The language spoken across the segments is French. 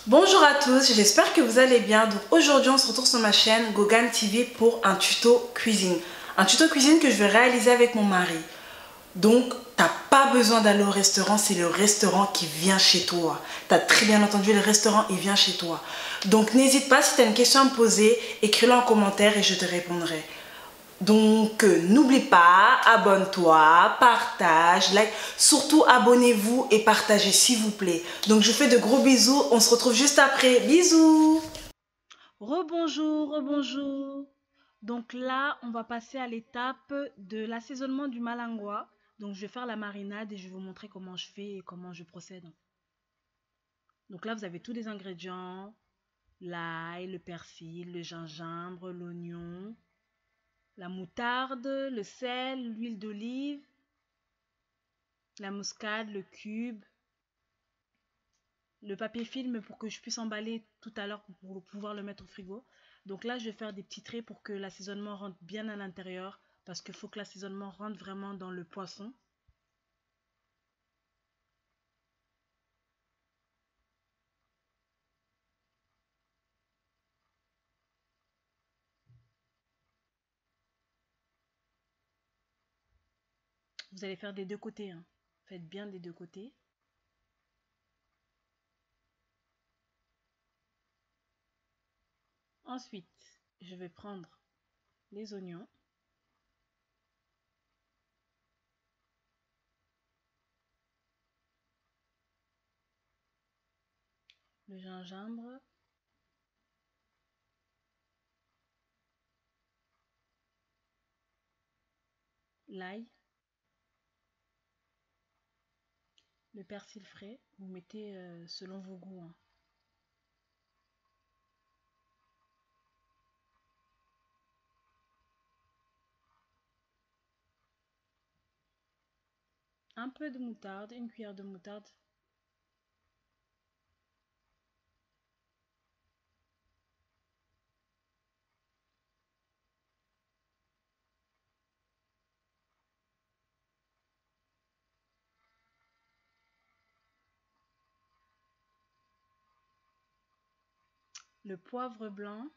Bonjour à tous, j'espère que vous allez bien. Donc aujourd'hui on se retrouve sur ma chaîne Gogan TV pour un tuto cuisine. Un tuto cuisine que je vais réaliser avec mon mari. Donc t'as pas besoin d'aller au restaurant, c'est le restaurant qui vient chez toi. T'as très bien entendu, le restaurant il vient chez toi. Donc n'hésite pas, si tu as une question à me poser, écris-la en commentaire et je te répondrai. Donc n'oublie pas, abonne-toi, partage, like, surtout abonnez-vous et partagez s'il vous plaît. Donc je vous fais de gros bisous, on se retrouve juste après, bisous. Rebonjour, rebonjour. Donc là, on va passer à l'étape de l'assaisonnement du malingua. Donc je vais faire la marinade et je vais vous montrer comment je fais et comment je procède. Donc là, vous avez tous les ingrédients, l'ail, le persil, le gingembre, l'oignon, la moutarde, le sel, l'huile d'olive, la muscade, le cube, le papier film pour que je puisse emballer tout à l'heure pour pouvoir le mettre au frigo. Donc là, je vais faire des petits traits pour que l'assaisonnement rentre bien à l'intérieur parce qu'il faut que l'assaisonnement rentre vraiment dans le poisson. Vous allez faire des deux côtés, hein. Faites bien des deux côtés. Ensuite, je vais prendre les oignons. Le gingembre. L'ail. Le persil frais. Vous mettez selon vos goûts, hein. Un peu de moutarde, une cuillère de moutarde. Le poivre blanc.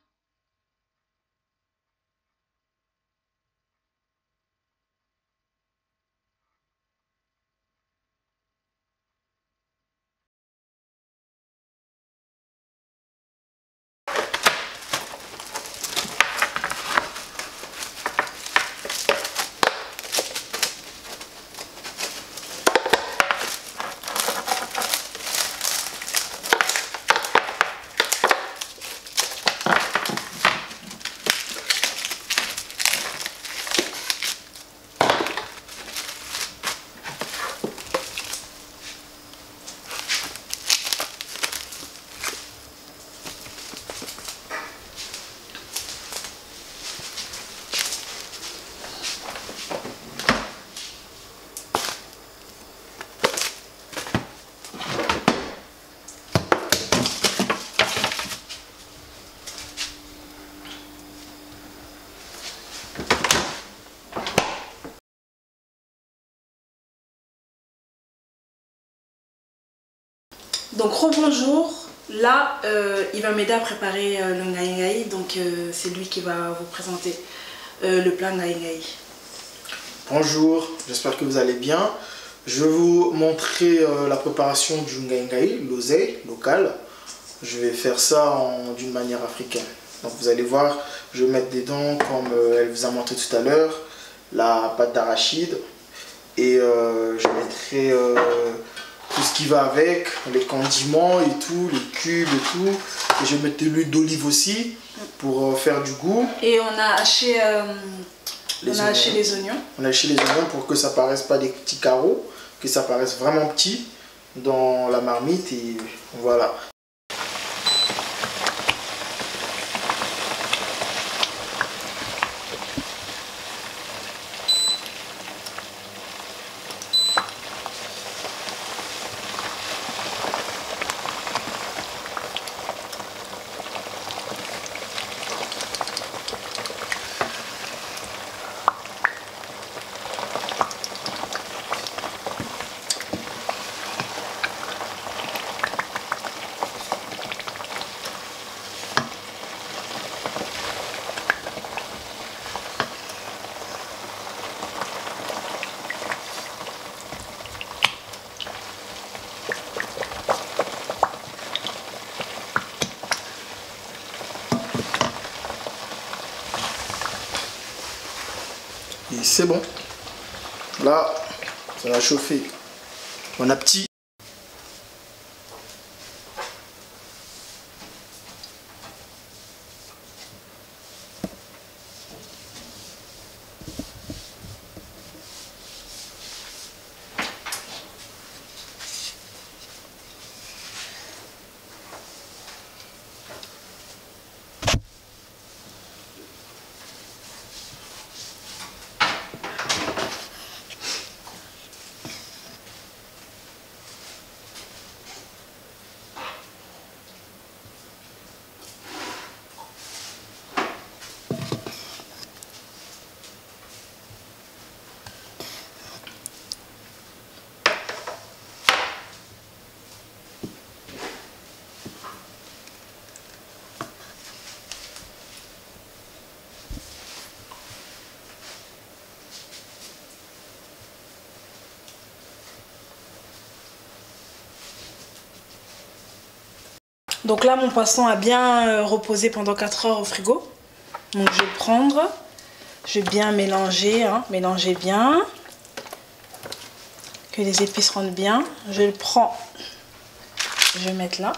Donc rebonjour, là il va m'aider à préparer le ngai ngai, donc c'est lui qui va vous présenter le plat ngai ngai. Bonjour, j'espère que vous allez bien. Je vais vous montrer la préparation du ngai ngai, l'oseille local. Je vais faire ça d'une manière africaine. Donc vous allez voir, je vais mettre dedans, comme elle vous a montré tout à l'heure, la pâte d'arachide. Et je mettrai tout ce qui va avec, les condiments et tout, les cubes et tout. Et je vais mettre de l'huile d'olive aussi pour faire du goût. Et on a haché, les oignons. On a haché les oignons pour que ça paraisse pas des petits carreaux, que ça paraisse vraiment petit dans la marmite et voilà. c'est bon. Là, ça va chauffer. Bon appétit. Donc là, mon poisson a bien reposé pendant 4 heures au frigo. Donc je vais prendre, je vais bien mélanger, mélanger bien, que les épices rentrent bien. Je le prends, je vais mettre là.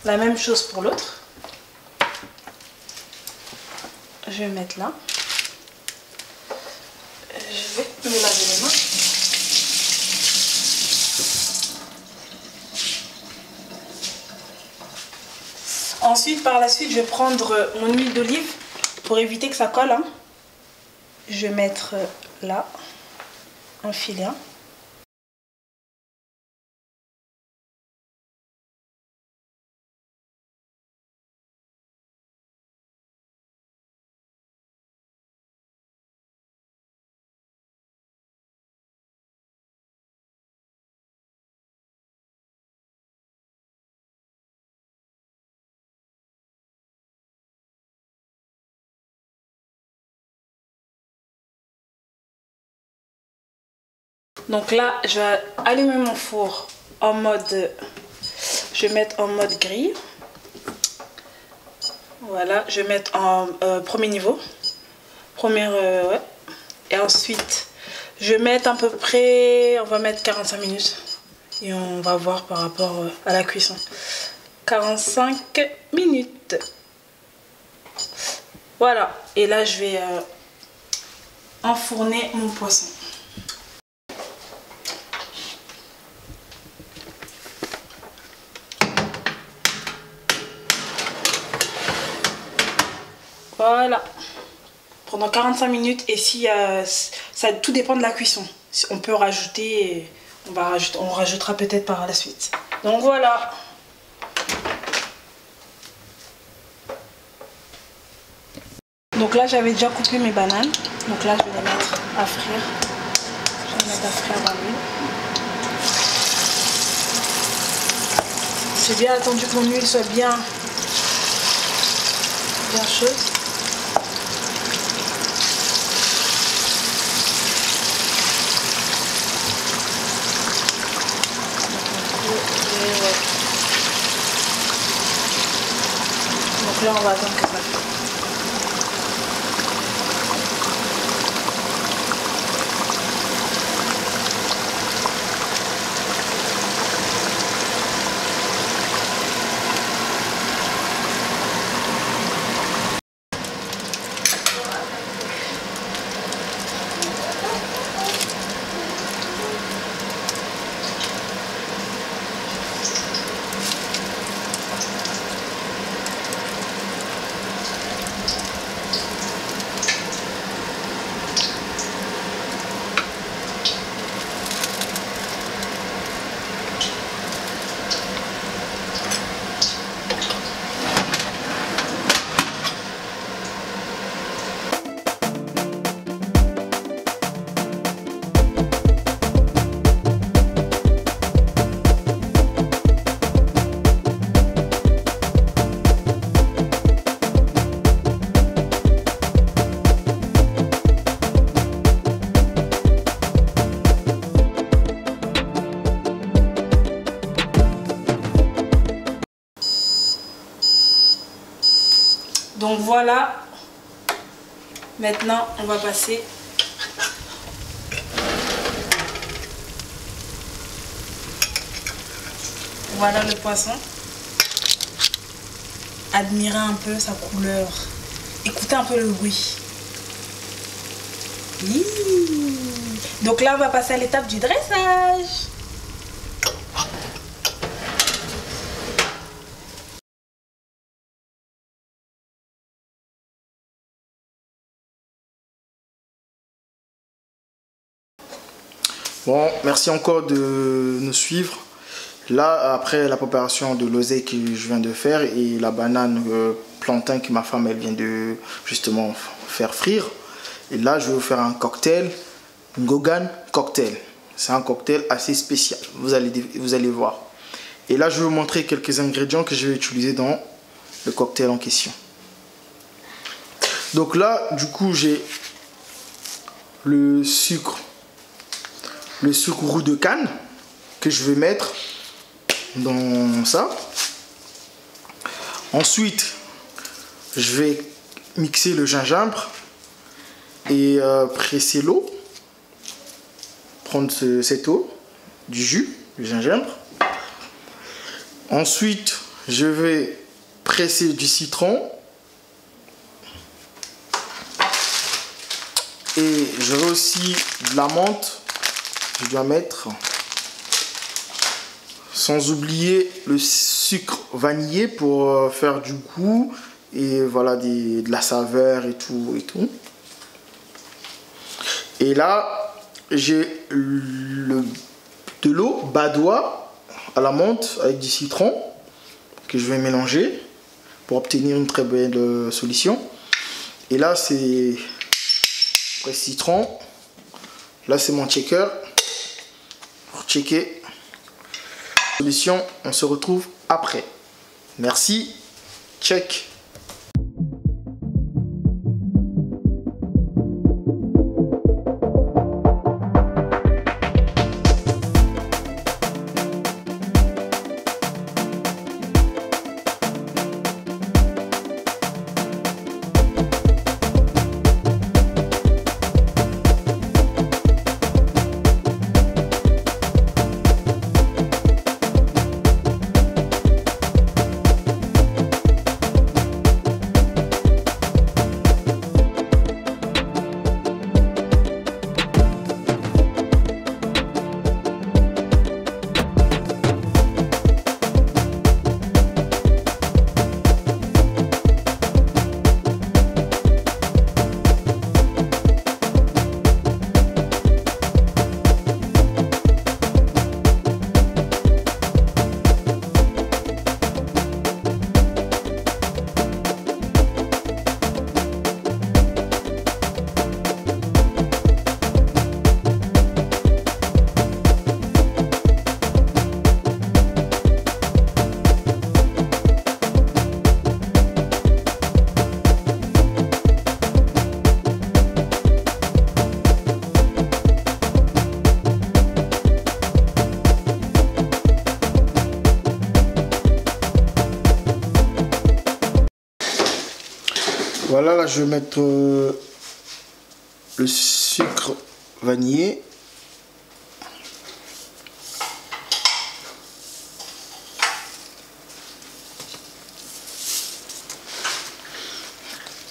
La même chose pour l'autre. Je vais mettre là. Je vais me laver les mains. Ensuite, par la suite, je vais prendre mon huile d'olive pour éviter que ça colle. Je vais mettre là un filet. Donc là, je vais allumer mon four en mode, je vais mettre en mode grille. Voilà, je vais mettre en premier niveau, ouais. Et ensuite, je vais mettre à peu près, on va mettre 45 minutes et on va voir par rapport à la cuisson. 45 minutes. Voilà, et là je vais enfourner mon poisson. Voilà, pendant 45 minutes. Et si ça, tout dépend de la cuisson. On peut rajouter, on rajoutera peut-être par la suite. Donc voilà. Donc là j'avais déjà coupé mes bananes. Donc là je vais les mettre à frire. Je vais les mettre à frire dans l'huile. J'ai bien attendu que mon huile soit bien chaude. Donc là on va attendre que ça cuise. Donc voilà, maintenant on va passer Voilà le poisson. Admirez un peu sa couleur. Écoutez un peu le bruit. Hiii. Donc là, on va passer à l'étape du dressage. Bon, merci encore de nous suivre. Là, après la préparation de l'oseille que je viens de faire et la banane plantain que ma femme elle vient de justement faire frire. Et là, je vais vous faire un cocktail, un Gogan cocktail. C'est un cocktail assez spécial, vous allez voir. Et là, je vais vous montrer quelques ingrédients que je vais utiliser dans le cocktail en question. Donc là, du coup, j'ai le sucre roux de canne que je vais mettre dans ça. Ensuite, je vais mixer le gingembre et presser l'eau. Prendre cette eau, du jus, du gingembre. Ensuite, je vais presser du citron. Et j'aurai aussi de la menthe. Je dois mettre. Sans oublier le sucre vanillé pour faire du goût et voilà de la saveur et tout et tout. Et là, j'ai de l'eau badois à la menthe avec du citron que je vais mélanger pour obtenir une très belle solution. Et là, c'est après citron. Là, c'est mon checker pour checker. Solution, on se retrouve après. Merci, check. Voilà, là je vais mettre le sucre vanillé.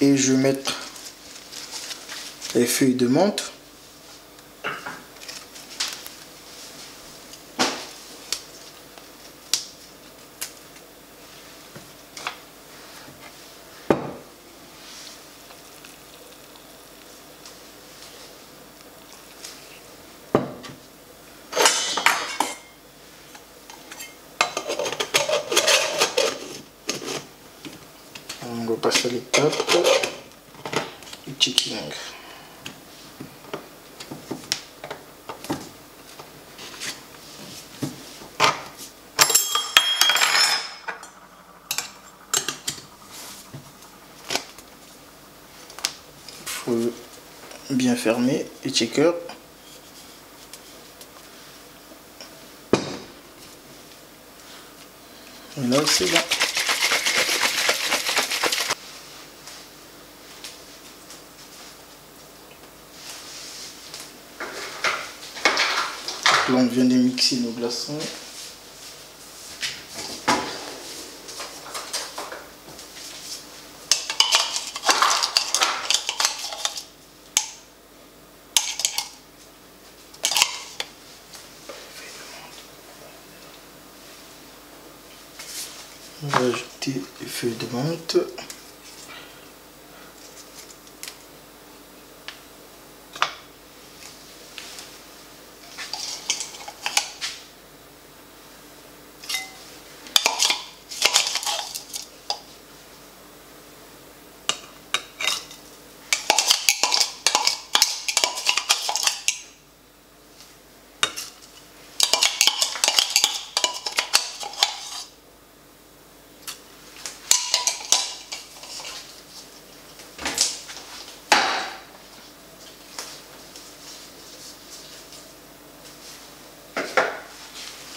Et je vais mettre les feuilles de menthe. On va passer à l'étape du checking. Il faut bien fermer les checkers. Et là c'est bon. là, on vient de mixer nos glaçons. On va ajouter les feuilles de menthe.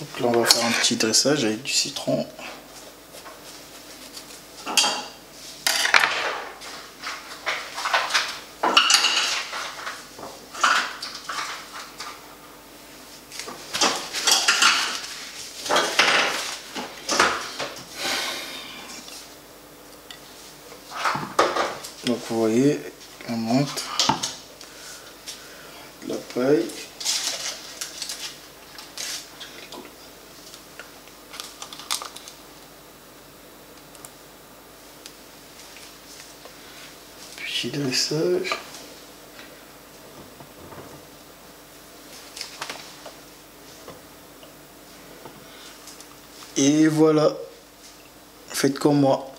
Donc là on va faire un petit dressage avec du citron. Donc vous voyez, on monte la paille. Puis dressage. Et voilà, faites comme moi.